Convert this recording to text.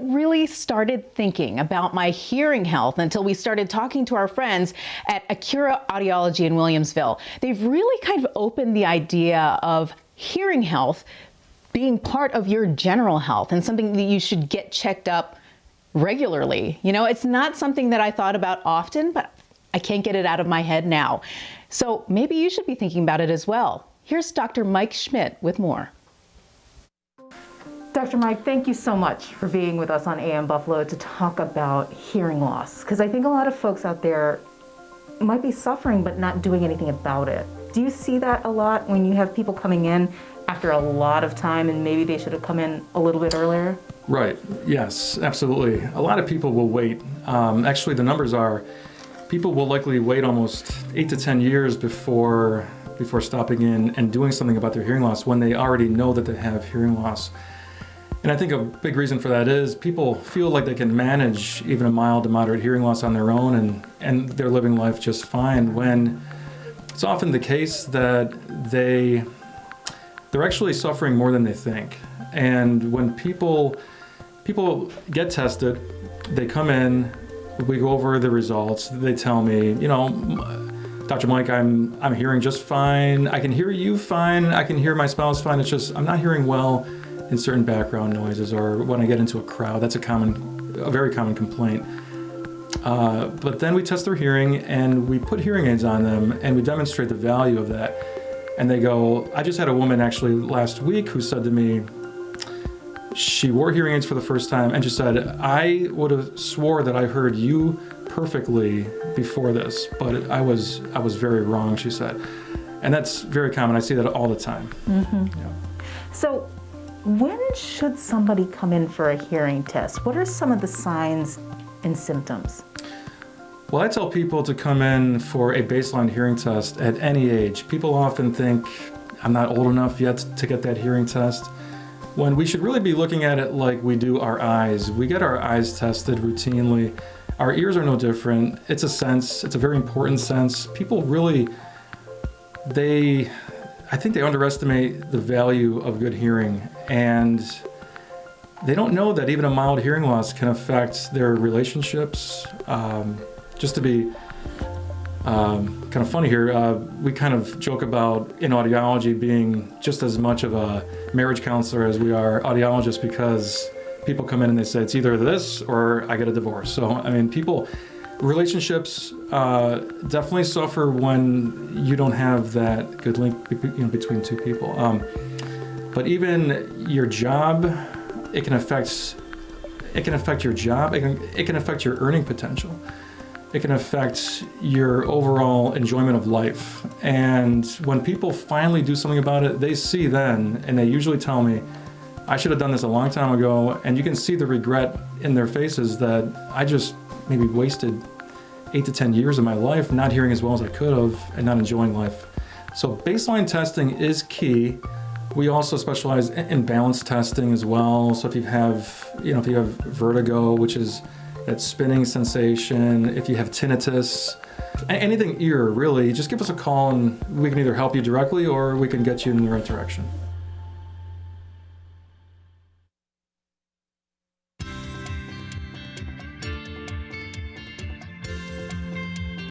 really started thinking about my hearing health until we started talking to our friends at Accura Audiology in Williamsville. They've really kind of opened the idea of hearing health being part of your general health and something that you should get checked up regularly. You know, it's not something that I thought about often, but I can't get it out of my head now. So maybe you should be thinking about it as well. Here's Dr. Mike Schmidt with more. Dr. Mike, thank you so much for being with us on AM Buffalo to talk about hearing loss, because I think a lot of folks out there might be suffering but not doing anything about it. Do you see that a lot when you have people coming in after a lot of time and maybe they should have come in a little bit earlier? Right, yes, absolutely. A lot of people will wait. Actually, the numbers are people will likely wait almost 8 to 10 years before stopping in and doing something about their hearing loss when they already know that they have hearing loss. And I think a big reason for that is people feel like they can manage even a mild to moderate hearing loss on their own and they're living life just fine, when it's often the case that they're actually suffering more than they think. And when people get tested, they come in, we go over the results, they tell me, you know, Dr. Mike, I'm hearing just fine, I can hear you fine, I can hear my spouse fine, it's just I'm not hearing well in certain background noises, or when I get into a crowd. That's a very common complaint. But then we test their hearing and we put hearing aids on them and we demonstrate the value of that. And they go, I just had a woman actually last week who said to me, she wore hearing aids for the first time and she said, I would have swore that I heard you perfectly before this, but I was very wrong, she said. And that's very common. I see that all the time. Mm-hmm. Yeah. So when should somebody come in for a hearing test? What are some of the signs and symptoms? Well, I tell people to come in for a baseline hearing test at any age. People often think I'm not old enough yet to get that hearing test, when we should really be looking at it like we do our eyes. We get our eyes tested routinely. Our ears are no different. It's a sense, it's a very important sense. People really, I think they underestimate the value of good hearing, and they don't know that even a mild hearing loss can affect their relationships. Just to be kind of funny here, we kind of joke about in audiology being just as much of a marriage counselor as we are audiologists, because people come in and they say it's either this or I get a divorce. So I mean, relationships definitely suffer when you don't have that good link between two people. But even your job, it can affect your job. It can affect your earning potential. It can affect your overall enjoyment of life. And when people finally do something about it, they see then, and they usually tell me, I should have done this a long time ago. And you can see the regret in their faces that I just maybe wasted 8 to 10 years of my life not hearing as well as I could have and not enjoying life. So baseline testing is key. We also specialize in balance testing as well. So if you have vertigo, which is that spinning sensation, if you have tinnitus, anything ear really, just give us a call and we can either help you directly or we can get you in the right direction.